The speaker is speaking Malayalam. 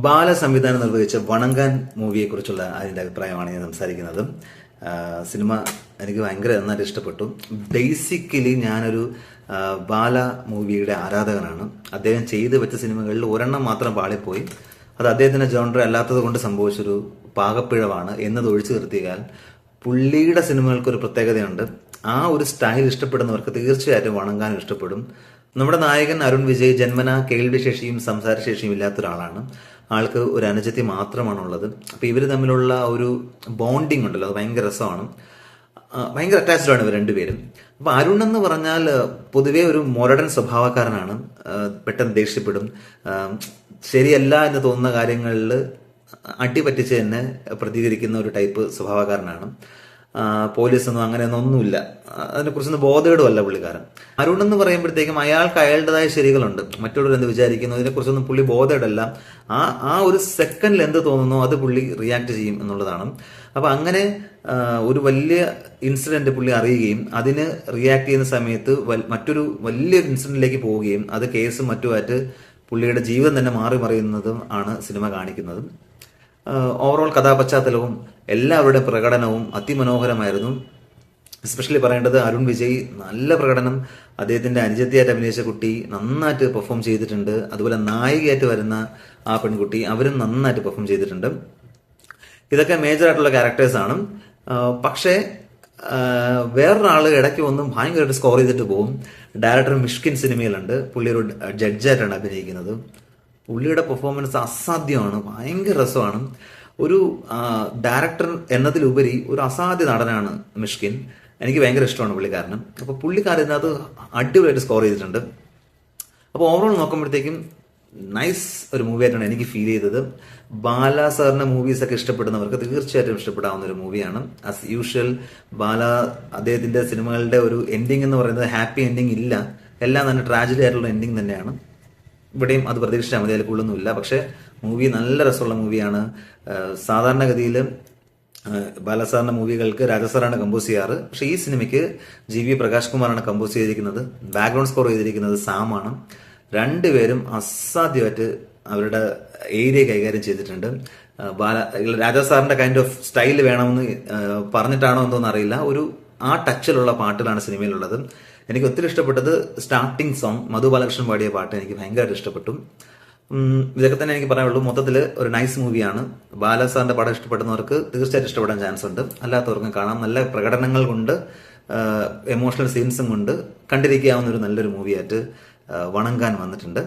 ബാല സംവിധാനം നിർവഹിച്ച വണങ്കാൻ മൂവിയെ കുറിച്ചുള്ള അതിന്റെ അഭിപ്രായമാണ് ഞാൻ സംസാരിക്കുന്നത്. സിനിമ എനിക്ക് ഭയങ്കര നന്നായിട്ട് ഇഷ്ടപ്പെട്ടു. ബേസിക്കലി ഞാനൊരു ബാല മൂവിയുടെ ആരാധകനാണ്. അദ്ദേഹം ചെയ്തു വെച്ച സിനിമകളിൽ ഒരെണ്ണം മാത്രം പാളിപ്പോയി. അത് അദ്ദേഹത്തിന്റെ ജോൺറ അല്ലാത്തത് കൊണ്ട് സംഭവിച്ചൊരു പാകപ്പിഴവാണ് എന്നത് ഒഴിച്ചു നിർത്തിയാൽ പുള്ളിയുടെ സിനിമകൾക്കൊരു പ്രത്യേകതയുണ്ട്. ആ ഒരു സ്റ്റൈൽ ഇഷ്ടപ്പെടുന്നവർക്ക് തീർച്ചയായിട്ടും വണങ്ങാനും ഇഷ്ടപ്പെടും. നമ്മുടെ നായകൻ അരുൺ വിജയ് ജന്മന കേൾവിശേഷിയും സംസാരശേഷിയും ഇല്ലാത്ത ഒരാളാണ്. ആൾക്ക് ഒരു അനുജത്തി മാത്രമാണുള്ളത്. അപ്പൊ ഇവർ തമ്മിലുള്ള ഒരു ബോണ്ടിങ് ഉണ്ടല്ലോ, അത് ഭയങ്കര രസമാണ്. ഭയങ്കര അറ്റാച്ച്ഡ് ആണ് ഇവർ രണ്ടുപേരും. അപ്പൊ അരുൺ എന്ന് പറഞ്ഞാൽ പൊതുവെ ഒരു മൊരടൻ സ്വഭാവക്കാരനാണ്. പെട്ടെന്ന് ദേഷ്യപ്പെടും. ശരിയല്ല എന്ന് തോന്നുന്ന കാര്യങ്ങളിൽ അടിപറ്റിച്ച് തന്നെ പ്രതികരിക്കുന്ന ഒരു ടൈപ്പ് സ്വഭാവക്കാരനാണ്. പോലീസൊന്നും അങ്ങനെയൊന്നുമില്ല, അതിനെക്കുറിച്ചൊന്നും ബോധേടുമല്ല പുള്ളിക്കാരൻ. അരുൺ എന്ന് പറയുമ്പോഴത്തേക്കും അയാൾക്ക് അയാളുടേതായ ശരികളുണ്ട്. മറ്റുള്ളവർ എന്ത് വിചാരിക്കുന്നു ഇതിനെക്കുറിച്ചൊന്നും പുള്ളി ബോധേടല്ല. ആ ഒരു സെക്കൻഡിൽ എന്ത് തോന്നുന്നു അത് പുള്ളി റിയാക്ട് ചെയ്യും എന്നുള്ളതാണ്. അപ്പൊ അങ്ങനെ ഒരു വലിയ ഇൻസിഡന്റ് പുള്ളി അറിയുകയും അതിന് റിയാക്ട് ചെയ്യുന്ന സമയത്ത് മറ്റൊരു വലിയൊരു ഇൻസിഡന്റിലേക്ക് പോവുകയും അത് കേസും മറ്റുമായിട്ട് പുള്ളിയുടെ ജീവിതം തന്നെ മാറി മറിയുന്നതും ആണ് സിനിമ കാണിക്കുന്നത്. ഓവറോൾ കഥാപശ്ചാത്തലവും എല്ലാവരുടെ പ്രകടനവും അതിമനോഹരമായിരുന്നു. എസ്പെഷ്യലി പറയേണ്ടത് അരുൺ വിജയ് നല്ല പ്രകടനം. അദ്ദേഹത്തിന്റെ അനുജത്തിയായിട്ട് അഭിനയിച്ച കുട്ടി നന്നായിട്ട് പെർഫോം ചെയ്തിട്ടുണ്ട്. അതുപോലെ നായികയായിട്ട് വരുന്ന ആ പെൺകുട്ടി, അവരും നന്നായിട്ട് പെർഫോം ചെയ്തിട്ടുണ്ട്. ഇതൊക്കെ മേജർ ആയിട്ടുള്ള ക്യാരക്ടേഴ്സ് ആണ്. പക്ഷേ വേറൊരാള് ഇടയ്ക്ക് വന്നും ഭയങ്കരമായിട്ട് സ്കോർ ചെയ്തിട്ട് പോകും. ഡയറക്ടർ മിഷ്കിൻ സിനിമയിലുണ്ട്. പുള്ളി ഒരു ജഡ്ജായിട്ടാണ് അഭിനയിക്കുന്നത്. പുള്ളിയുടെ പെർഫോമൻസ് അസാധ്യമാണ്, ഭയങ്കര രസമാണ്. ഒരു ഡയറക്ടർ എന്നതിലുപരി ഒരു അസാധ്യ നടനാണ് മിഷ്കിൻ. എനിക്ക് ഭയങ്കര ഇഷ്ടമാണ് പുള്ളിക്കാരനും. അപ്പൊ പുള്ളിക്കാരൻ ഇതിനകത്ത് അടിപൊളിയായിട്ട് സ്കോർ ചെയ്തിട്ടുണ്ട്. അപ്പോൾ ഓവറോൾ നോക്കുമ്പോഴത്തേക്കും നൈസ് ഒരു മൂവി ആയിട്ടാണ് എനിക്ക് ഫീൽ ചെയ്തത്. ബാല സാറിന്റെ മൂവീസ് ഒക്കെ ഇഷ്ടപ്പെടുന്നവർക്ക് തീർച്ചയായിട്ടും ഇഷ്ടപ്പെടാവുന്ന ഒരു മൂവിയാണ്. ആസ് യൂഷ്വൽ അദ്ദേഹത്തിന്റെ സിനിമകളുടെ ഒരു എൻഡിങ് എന്ന് പറയുന്നത് ഹാപ്പി എൻഡിങ് ഇല്ല, എല്ലാം തന്നെ ട്രാജഡി ആയിട്ടുള്ള എൻഡിങ് തന്നെയാണ്. ഇവിടെയും അത് പ്രതീക്ഷിച്ചാൽ മതി, അതിൽ കൂടുതലൊന്നുമില്ല. പക്ഷെ മൂവി നല്ല രസമുള്ള മൂവിയാണ്. സാധാരണഗതിയിൽ ബാലസാറിന്റെ മൂവികൾക്ക് രാജസാറാണ് കമ്പോസ് ചെയ്യാറ്. പക്ഷെ ഈ സിനിമയ്ക്ക് GV പ്രകാശ് കുമാറാണ് കമ്പോസ് ചെയ്തിരിക്കുന്നത്. ബാക്ക്ഗ്രൗണ്ട് സ്കോർ ചെയ്തിരിക്കുന്നത് സാമാണ്. രണ്ടുപേരും അസാധ്യമായിട്ട് അവരുടെ ഏരിയ കൈകാര്യം ചെയ്തിട്ടുണ്ട്. രാജസാറിന്റെ കൈൻഡ് ഓഫ് സ്റ്റൈൽ വേണമെന്ന് പറഞ്ഞിട്ടാണോ എന്തോന്ന് അറിയില്ല, ഒരു ആ ടച്ചിലുള്ള പാട്ടുകളാണ് സിനിമയിലുള്ളത്. എനിക്ക് ഒത്തിരി ഇഷ്ടപ്പെട്ടത് സ്റ്റാർട്ടിംഗ് സോങ്, മധു ബാലകൃഷ്ണൻ പാടിയ പാട്ട് എനിക്ക് ഭയങ്കരമായിട്ട് ഇഷ്ടപ്പെട്ടു. ഇതൊക്കെ തന്നെ എനിക്ക് പറയാനുള്ളൂ. മൊത്തത്തിൽ ഒരു നൈസ് മൂവിയാണ്. ബാലസാറിന്റെ പടം ഇഷ്ടപ്പെടുന്നവർക്ക് തീർച്ചയായിട്ടും ഇഷ്ടപ്പെടാൻ ചാൻസ് ഉണ്ട്. അല്ലാത്തവർക്കും കാണാം. നല്ല പ്രകടനങ്ങൾ കൊണ്ട് എമോഷണൽ സീൻസും കൊണ്ട് കണ്ടിരിക്കാവുന്ന ഒരു നല്ലൊരു മൂവിയായിട്ട് വണങ്കാൻ വന്നിട്ടുണ്ട്.